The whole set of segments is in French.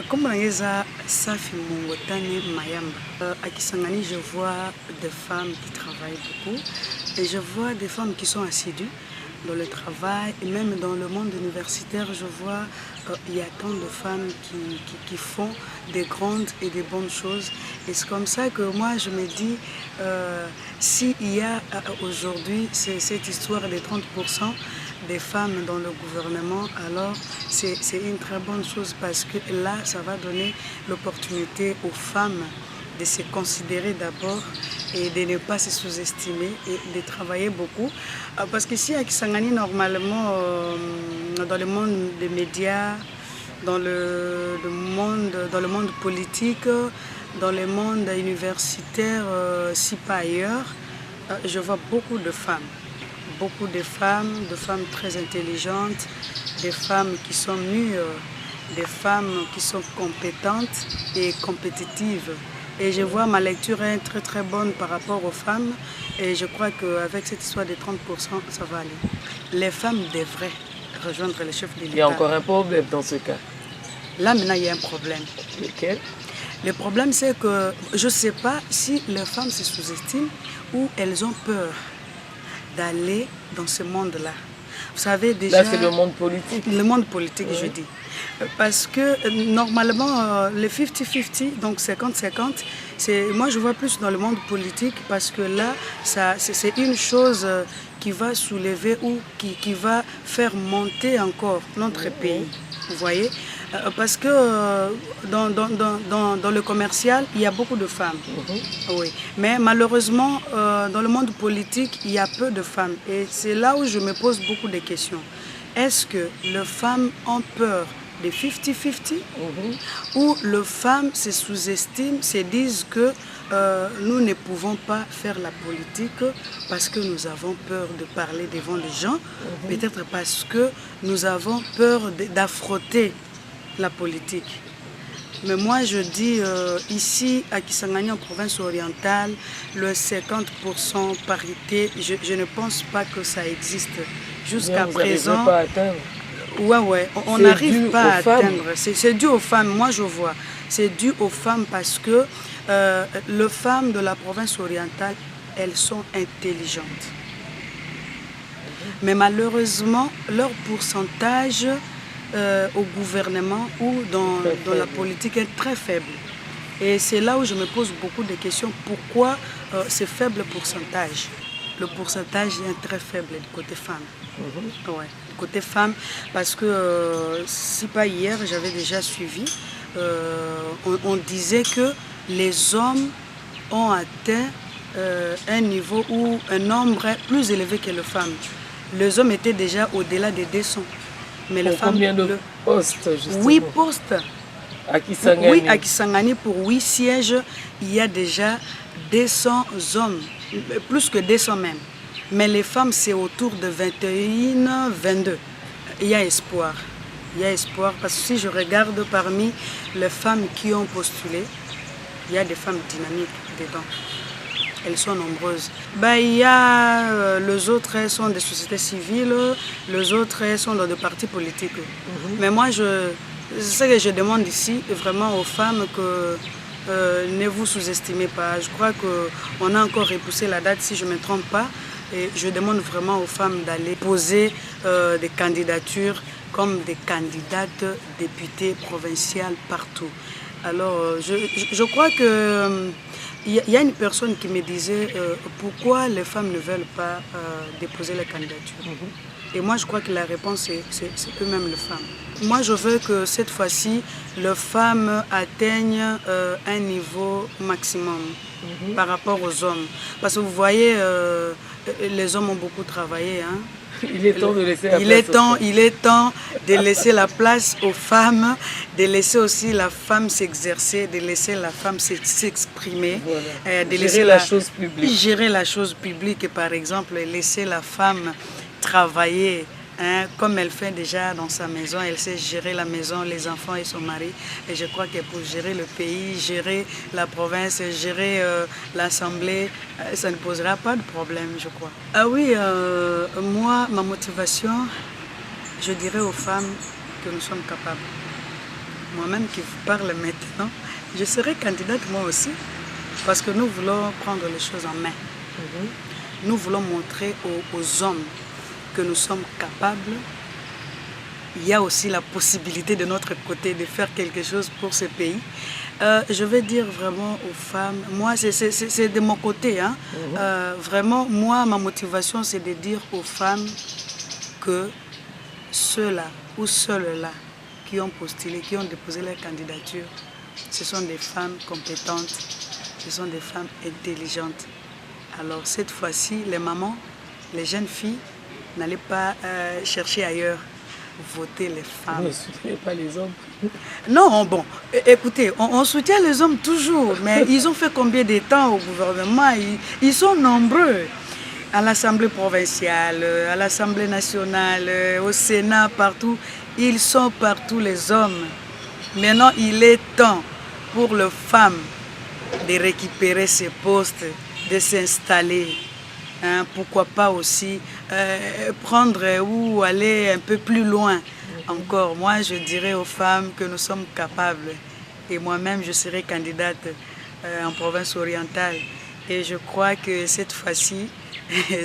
Comme Nangeza Safi Mongotane Mayamba, à Kisangani, je vois des femmes qui travaillent beaucoup et je vois des femmes qui sont assidues dans le travail et même dans le monde universitaire, je vois il y a tant de femmes qui font des grandes et des bonnes choses. Et c'est comme ça que moi je me dis, s'il y a aujourd'hui cette histoire des 30% des femmes dans le gouvernement, alors c'est une très bonne chose parce que là, ça va donner l'opportunité aux femmes de se considérer d'abord et de ne pas se sous-estimer et de travailler beaucoup. Parce qu'ici à Kisangani, normalement, dans le monde des médias, dans le monde politique, dans le monde universitaire, si pas ailleurs, je vois beaucoup de femmes. Beaucoup de femmes très intelligentes, des femmes qui sont mûres, des femmes qui sont compétentes et compétitives. Et je vois ma lecture est très très bonne par rapport aux femmes et je crois qu'avec cette histoire de 30%, ça va aller. Les femmes devraient rejoindre les chefs de l'État. Il y a encore un problème dans ce cas. Là maintenant il y a un problème. Lequel? Le problème c'est que je ne sais pas si les femmes se sous-estiment ou elles ont peur d'aller dans ce monde-là. Vous savez déjà... Là c'est le monde politique. Le monde politique, oui. Je dis. Parce que normalement, le 50-50, donc 50-50, moi je vois plus dans le monde politique parce que là, c'est une chose qui va soulever ou qui va faire monter encore notre pays. Vous voyez? Parce que dans le commercial, il y a beaucoup de femmes. Oui. Mais malheureusement, dans le monde politique, il y a peu de femmes. Et c'est là où je me pose beaucoup de questions. Est-ce que les femmes ont peur des 50-50 ou les femmes se sous-estiment, se disent que nous ne pouvons pas faire la politique parce que nous avons peur de parler devant les gens, peut-être parce que nous avons peur d'affronter la politique. Mais moi je dis ici à Kisangani en province orientale, le 50% parité, je ne pense pas que ça existe jusqu'à présent. Pas atteindre. Ouais, on n'arrive pas à atteindre. C'est dû aux femmes, moi je vois. C'est dû aux femmes parce que les femmes de la province orientale, elles sont intelligentes. Mais malheureusement, leur pourcentage au gouvernement ou dans la politique est très faible. Et c'est là où je me pose beaucoup de questions. Pourquoi ce faible pourcentage? Le pourcentage est très faible du côté femme. Ouais, du côté femme, parce que si pas hier, j'avais déjà suivi, on disait que les hommes ont atteint un niveau ou un nombre plus élevé que les femmes. Les hommes étaient déjà au-delà des 200. Mais les femmes, combien de postes justement? 8 postes. À Kisangani. Oui, à Kisangani, pour 8 sièges, il y a déjà 200 hommes, plus que 200 même. Mais les femmes, c'est autour de 21, 22. Il y a espoir. Il y a espoir parce que si je regarde parmi les femmes qui ont postulé, il y a des femmes dynamiques dedans. Elles sont nombreuses. Il y a les autres sont des sociétés civiles, les autres sont dans des partis politiques. Mais moi, ce que je demande ici, vraiment aux femmes que ne vous sous-estimez pas. Je crois qu'on a encore repoussé la date, si je ne me trompe pas. Et je demande vraiment aux femmes d'aller poser des candidatures comme des candidates députées provinciales partout. Alors, je crois que... Il y a une personne qui me disait pourquoi les femmes ne veulent pas déposer la candidature. Et moi, je crois que la réponse, c'est eux-mêmes les femmes. Moi, je veux que cette fois-ci, les femmes atteignent un niveau maximum par rapport aux hommes. Parce que vous voyez, les hommes ont beaucoup travaillé. Hein. Il est temps de laisser la place il est temps de laisser la place aux femmes, de laisser aussi la femme s'exercer, de laisser la femme s'exprimer, voilà. De laisser la chose publique. Gérer la chose publique, par exemple, laisser la femme travailler. Hein, comme elle fait déjà dans sa maison, elle sait gérer la maison, les enfants et son mari. Et je crois que pour gérer le pays, gérer la province, gérer l'Assemblée, ça ne posera pas de problème, je crois. Ah oui, moi, ma motivation, je dirais aux femmes que nous sommes capables. moi-même qui vous parle maintenant, je serai candidate moi aussi, parce que nous voulons prendre les choses en main. Nous voulons montrer aux hommes que nous sommes capables. Il y a aussi la possibilité de notre côté de faire quelque chose pour ce pays. Je vais dire vraiment aux femmes, moi c'est de mon côté, hein. Vraiment, moi ma motivation c'est de dire aux femmes que ceux-là ou celles-là qui ont postulé, qui ont déposé leur candidature, ce sont des femmes compétentes, ce sont des femmes intelligentes. Alors cette fois-ci, les mamans, les jeunes filles, n'allez pas chercher ailleurs. Voter les femmes. Vous ne soutenez pas les hommes? Non, bon, écoutez, on soutient les hommes toujours, mais ils ont fait combien de temps au gouvernement? Ils sont nombreux. À l'Assemblée provinciale, à l'Assemblée nationale, au Sénat, partout. Ils sont partout les hommes. Maintenant, il est temps pour les femmes de récupérer ces postes, de s'installer. Hein, pourquoi pas aussi prendre ou aller un peu plus loin encore. Moi, je dirais aux femmes que nous sommes capables. Et moi-même, je serai candidate en province orientale. Et je crois que cette fois-ci,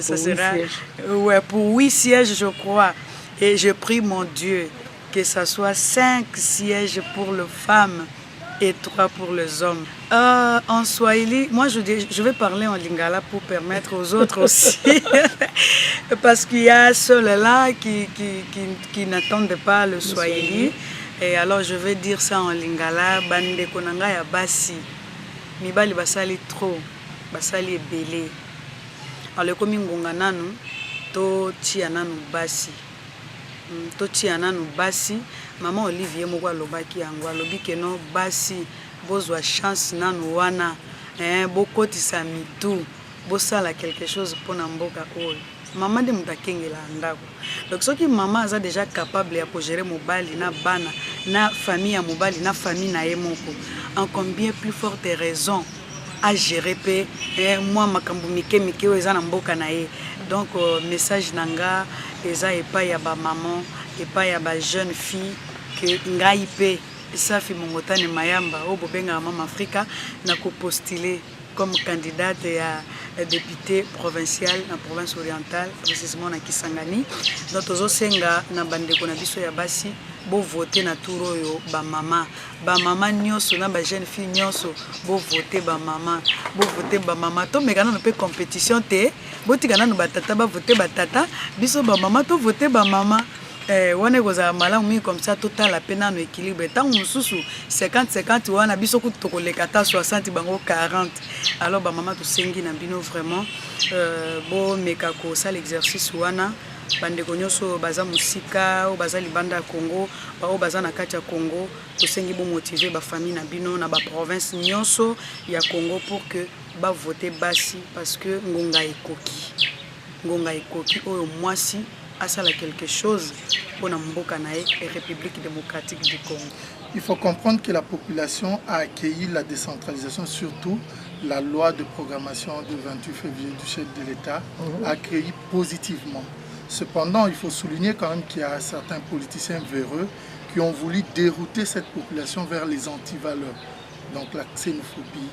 ça sera pour 8 sièges, je crois. Et je prie mon Dieu que ce soit 5 sièges pour les femmes et 3 pour les hommes. En Swahili, moi je vais parler en lingala pour permettre aux autres aussi. Parce qu'il y a ceux-là qui n'attendent pas le Swahili. Et alors je vais dire ça en lingala. Bande konanga ya basi. Mibali basali trop. Basali ebele. Alors comme ngonga nanu, to tia nanu basi. To tia nanu basi. Maman Olivier moko alobaki yango alobi ke no basi bozwa chance nanu wana bokotisa mitu bosala quelque chose mpona mboka oyo mama nde mutu akengela ndako. Donc soki mama aza déjà capable ya kogérer mobali na bana na famille ya mobali na famille na ye moko, en combien plus forte raison à gérer pe moi makambo mike mike oyo eza na mboka na ye. Donc message nanga eza epai ya ba maman epai ya ba jeune fille que ngai pe Safi Mongotane Mayamba au Bobenga Mama Africa na ko postuler comme candidate à député provincial en province orientale précisément na Kisangani. Donc tozo senga na bandeko na biso ya basi bo voter na tour oyo ba mama nyonso na ba jeune fille nyonso bo voter ba mama to mekana na pe compétition te bo tikana no batata ba voter batata biso ba mama to voter ba mama. On est malamu comme ça total la peine en équilibre tant on sous 50-50 on a biso ku tokole kata 60 bango 40. Alors ba maman to sengi na bino vraiment bo meka ko ça l'exercice wana bande ko nyoso baza musika o baza libanda Congo o baza na kati ya Congo to sengi bo motiver ba famille na bino na ba province nyonso ya Congo pour que ba voter basi parce que ngonga ekoki oyo mwasi asala quelque chose pour la République démocratique du Congo. Il faut comprendre que la population a accueilli la décentralisation, surtout la loi de programmation du 28 février du chef de l'État, a accueilli positivement. Cependant, il faut souligner quand même qu'il y a certains politiciens véreux qui ont voulu dérouter cette population vers les antivaleurs. Donc la xénophobie,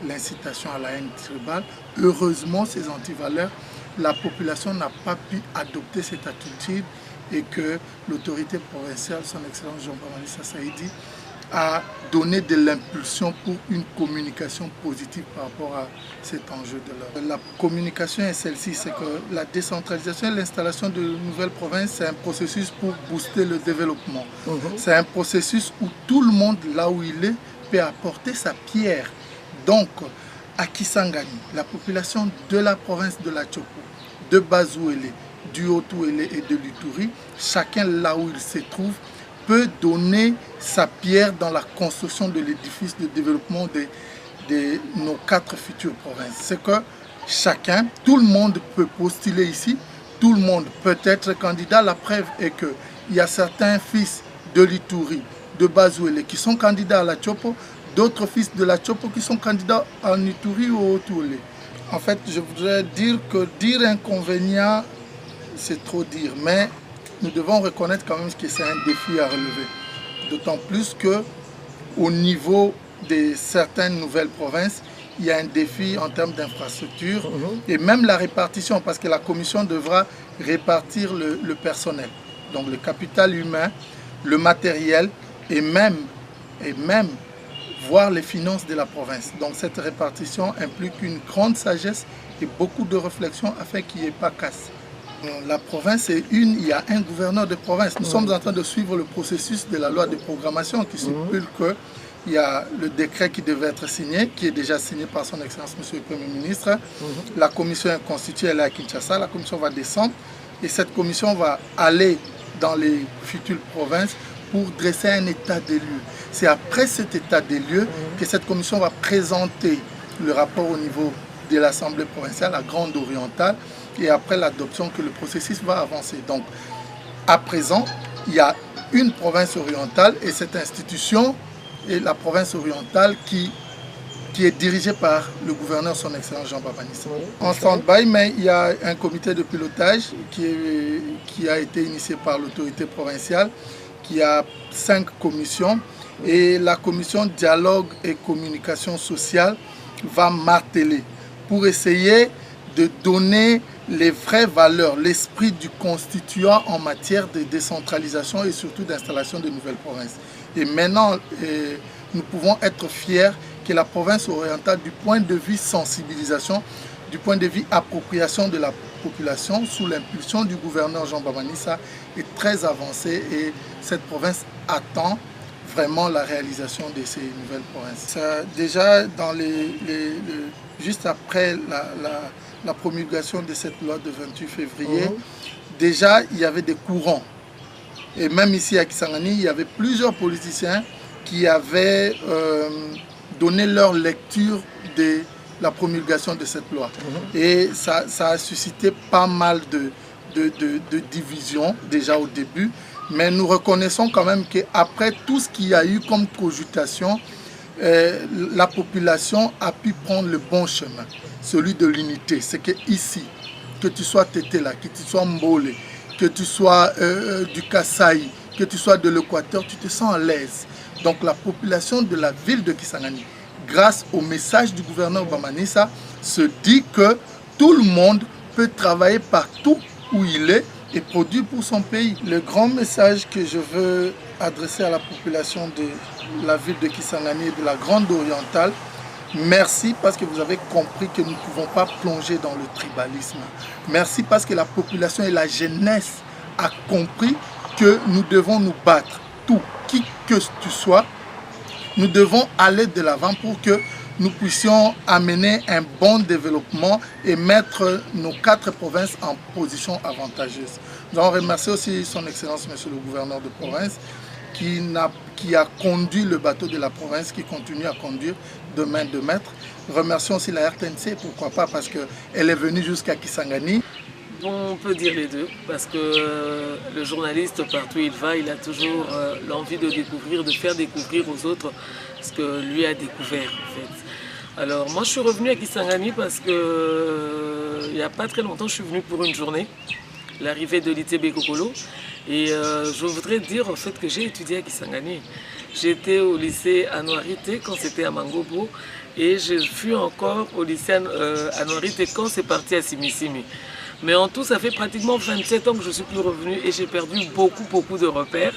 l'incitation à la haine tribale. Heureusement, ces antivaleurs, la population n'a pas pu adopter cette attitude et que l'autorité provinciale, son excellence Jean-Baptiste Saïdi, a donné de l'impulsion pour une communication positive par rapport à cet enjeu de l'heure. La communication est celle-ci, c'est que la décentralisation et l'installation de nouvelles provinces, c'est un processus pour booster le développement. C'est un processus où tout le monde, là où il est, peut apporter sa pierre. Donc, à Kisangani, la population de la province de la Tchopo, de Bazouélé, du Haut-Ouélé et de l'Ituri, chacun là où il se trouve, peut donner sa pierre dans la construction de l'édifice de développement de nos 4 futures provinces. C'est que chacun, tout le monde peut postuler ici, tout le monde peut être candidat. La preuve est qu'il y a certains fils de l'Ituri, de Bazouélé qui sont candidats à la Tchopo, d'autres fils de la Tchopo qui sont candidats en Ituri ou au Haut-Ouélé. En fait, je voudrais dire que dire inconvénient, c'est trop dire, mais nous devons reconnaître quand même que c'est un défi à relever. D'autant plus que au niveau de certaines nouvelles provinces, il y a un défi en termes d'infrastructure et même la répartition, parce que la commission devra répartir le personnel, donc le capital humain, le matériel et même voir les finances de la province. Donc cette répartition implique une grande sagesse et beaucoup de réflexion afin qu'il n'y ait pas casse. La province est une, il y a un gouverneur de province. Nous sommes en train de suivre le processus de la loi de programmation qui stipule qu'il y a le décret qui devait être signé, qui est déjà signé par son Excellence Monsieur le Premier ministre. La commission est constituée, elle est à Kinshasa, la commission va descendre et cette commission va aller dans les futures provinces pour dresser un état des lieux. C'est après cet état des lieux que cette commission va présenter le rapport au niveau de l'Assemblée provinciale, la Grande Orientale, et après l'adoption que le processus va avancer. Donc, à présent, il y a une province orientale et cette institution est la province orientale qui est dirigée par le gouverneur, son Excellence Jean Babanissa. En stand-by, mais il y a un comité de pilotage qui a été initié par l'autorité provinciale, qui a 5 commissions, et la commission dialogue et communication sociale va marteler pour essayer de donner les vraies valeurs, l'esprit du constituant en matière de décentralisation et surtout d'installation de nouvelles provinces. Et maintenant, nous pouvons être fiers que la province orientale, du point de vue sensibilisation, du point de vue appropriation de la population, sous l'impulsion du gouverneur Jean Babanissa, est très avancée et cette province attend vraiment la réalisation de ces nouvelles provinces. Déjà, juste après la promulgation de cette loi de 28 février, déjà il y avait des courants. Et même ici à Kisangani, il y avait plusieurs politiciens qui avaient donné leur lecture de la promulgation de cette loi. Et ça a suscité pas mal de divisions déjà au début. Mais nous reconnaissons quand même qu'après tout ce qu'il y a eu comme cogitation, la population a pu prendre le bon chemin, celui de l'unité. C'est que ici, que tu sois Tétéla, que tu sois Mbole, que tu sois du Kasaï, que tu sois de l'Équateur, tu te sens à l'aise. Donc la population de la ville de Kisangani, grâce au message du gouverneur Babanissa, se dit que tout le monde peut travailler partout où il est et produire pour son pays. Le grand message que je veux adresser à la population de la ville de Kisangani et de la Grande Orientale, merci parce que vous avez compris que nous ne pouvons pas plonger dans le tribalisme. Merci parce que la population et la jeunesse a compris que nous devons nous battre. Tout, qui que tu sois, nous devons aller de l'avant pour que nous puissions amener un bon développement et mettre nos 4 provinces en position avantageuse. Nous allons remercier aussi son Excellence, Monsieur le gouverneur de province, qui a conduit le bateau de la province, qui continue à conduire de main de maître. Remercions aussi la RTNC, pourquoi pas, parce qu'elle est venue jusqu'à Kisangani. On peut dire les deux, parce que le journaliste, partout où il va, il a toujours l'envie de découvrir, de faire découvrir aux autres ce que lui a découvert en fait. Alors moi je suis revenu à Kisangani parce que il n'y a pas très longtemps je suis venu pour une journée, l'arrivée de l'ITB Kokolo, et je voudrais dire en fait que j'ai étudié à Kisangani. J'étais au lycée Anouarité quand c'était à Mangobo et je fus encore au lycée Anouarité quand c'est parti à Simisimi. Mais en tout, ça fait pratiquement 27 ans que je suis plus revenu et j'ai perdu beaucoup de repères.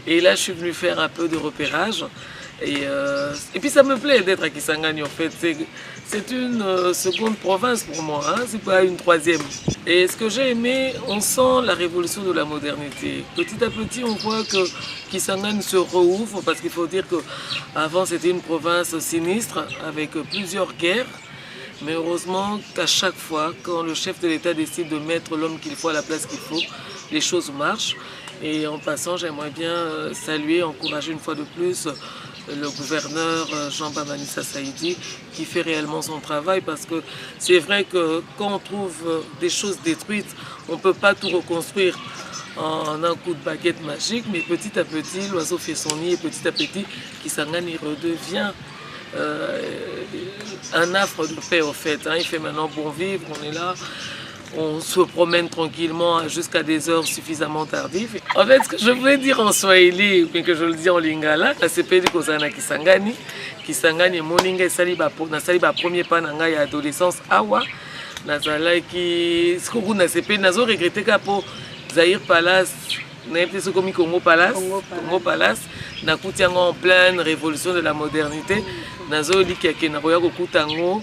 Et là, je suis venu faire un peu de repérage. Et puis, ça me plaît d'être à Kisangani, en fait. C'est une seconde province pour moi, hein? C'est pas une troisième. Et ce que j'ai aimé, on sent la révolution de la modernité. Petit à petit, on voit que Kisangani se rouvre, parce qu'il faut dire qu'avant, c'était une province sinistre, avec plusieurs guerres. Mais heureusement qu'à chaque fois, quand le chef de l'État décide de mettre l'homme qu'il faut à la place qu'il faut, les choses marchent. Et en passant, j'aimerais bien saluer, encourager une fois de plus le gouverneur Jean Babanissa Saïdi qui fait réellement son travail, parce que c'est vrai que quand on trouve des choses détruites, on ne peut pas tout reconstruire en un coup de baguette magique, mais petit à petit, l'oiseau fait son nid et petit à petit, Kisangani redevient un havre de paix au fait. Hein. Il fait maintenant bon vivre, on est là. on se promène tranquillement jusqu'à des heures suffisamment tardives. En fait, ce que je voulais dire en Swahili, mais que je le dis en lingala, c'est pas dit que Kisangani. Kisangani est moninga nasali ba premier pas nanga ya adolescence awa. Nazalaki ce que vous n'avez pas nazo regretté pour Zaïre Palace, n'importe comme Congo Palace, Congo Palace, nakuti yango en pleine révolution de la modernité. Nazo li keke na koya kokutango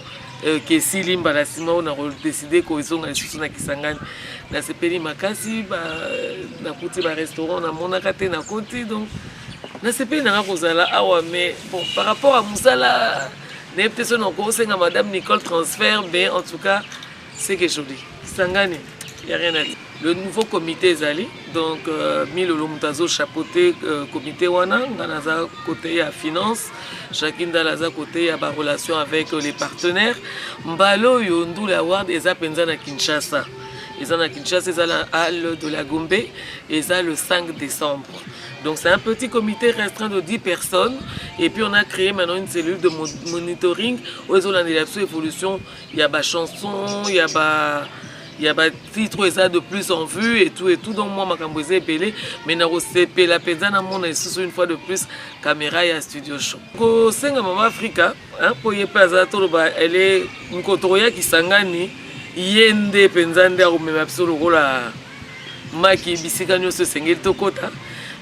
que si limba la sima on a décidé qu'ils ont les na Kisangani na sepeli makasi na kuti ba restaurant na mona kate na koti donc na sepeli na kozala awa mais bon par rapport à Moussala n'est peut-être non conseil à madame Nicole transfert mais en tout cas c'est quelque chose Kisangani il y a rien à dire. Le nouveau comité Zali, donc Milolo Mutazo chapeauté comité wana, nganaza côté à finance, chacun dalaza côté à la relation avec les partenaires. Mbalo yondu la award eza penza na Kinshasa. Eza na Kinshasa, eza la halle de la Gombe, eza le 5 décembre. Donc c'est un petit comité restreint de 10 personnes et puis on a créé maintenant une cellule de monitoring où ils ont l'évolution, il y a des chansons, il y a des titres de plus en vue et tout donc moi ma est pelé mais na rosepe la penzana mon une fois de plus caméra et studio show ko senga mama Africa hein pour y plaza toloba elle est mkotoya Kisangani yende penzande a remema absolument la maki bisika nyoso sengel tokota.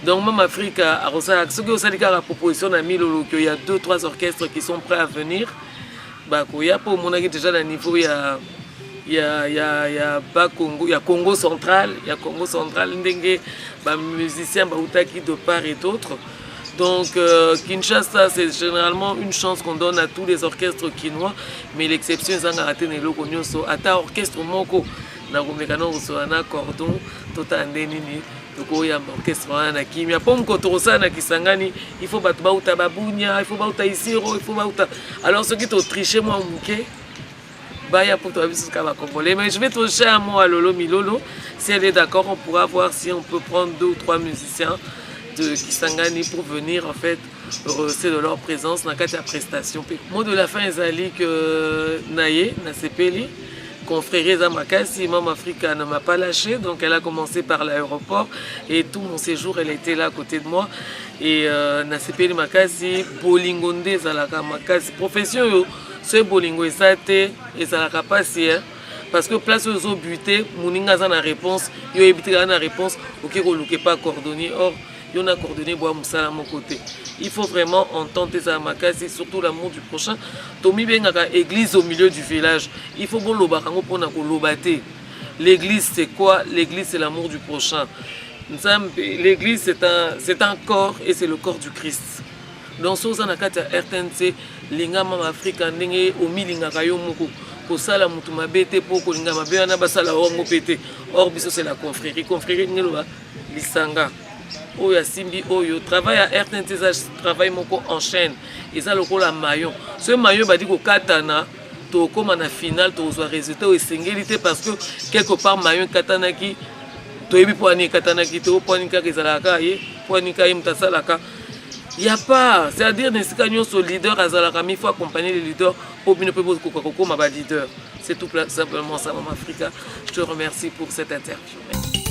Donc Mama Africa a rosa ce que ça dit la proposition na Milolo qu'il y a 2-3 orchestres qui sont prêts à venir bah koya pour mon déjà à niveau il y a Congo, il y a Congo central, ndenge ba musiciens ba utaki de part et d'autre. Donc Kinshasa c'est généralement une chance qu'on donne à tous les orchestres kinois, mais l'exception c'est ngaraté ne loko nyonso ata orchestre moko na komekana na cordon tota ndenini donc il y a un orchestre na kimia pour mkotosa na Kisangani il faut battre bauta babunya il faut bauta isiro il faut bauta alors ceux qui t'ont triché moi muké Baya pour toi, mais je vais toucher un mot à Lolo Milolo. Si elle est d'accord, on pourra voir si on peut prendre 2 ou 3 musiciens de Kisangani pour venir en fait rehausser de leur présence dans la prestation. Mot de la fin, Ezali que Naye, Nasepeli, confrère Zamakasi, Mama Africa ne m'a pas lâché, donc elle a commencé par l'aéroport et tout mon séjour, elle était là à côté de moi. Et Nasepeli Makasi, Bolingonde, Zalaka Makasi, profession. Ce bolingo est la capacité parce que place aux autres butés, moninga za na réponse, yo ebitira na réponse, ok ko pas coordonné. Or, yo a coordonné bois musala mon côté. Il faut vraiment entendre ça makasi surtout l'amour du prochain. Tomi bengaka église au milieu du village. Il faut bon lobakango pour na ko lobate. L'église c'est quoi? L'église c'est l'amour du prochain. L'église c'est un corps et c'est le corps du Christ. Dans ce cas, RTNC, linga Mama Africa ndenge omilinga kayo moko kosala mutu mabete po kolinga mabe na basala ongo pété. Or biso c'est la confrérie ngeloba lisanga. Oya simbi oyo travail à RTNC travail moko en chaîne. Eza lokola maillon. Ce maillon badi ko katana to koma na finale to zo résultat o singélité parce que quelque part maillon katanaki to yebi po ani katanaki to po ani ka kezalaka ye po ani ka mtasalaka. Il n'y a pas, c'est-à-dire que les leaders, il faut accompagner les leaders pour que leader. C'est tout simplement ça, Mama Africa. Je te remercie pour cette interview.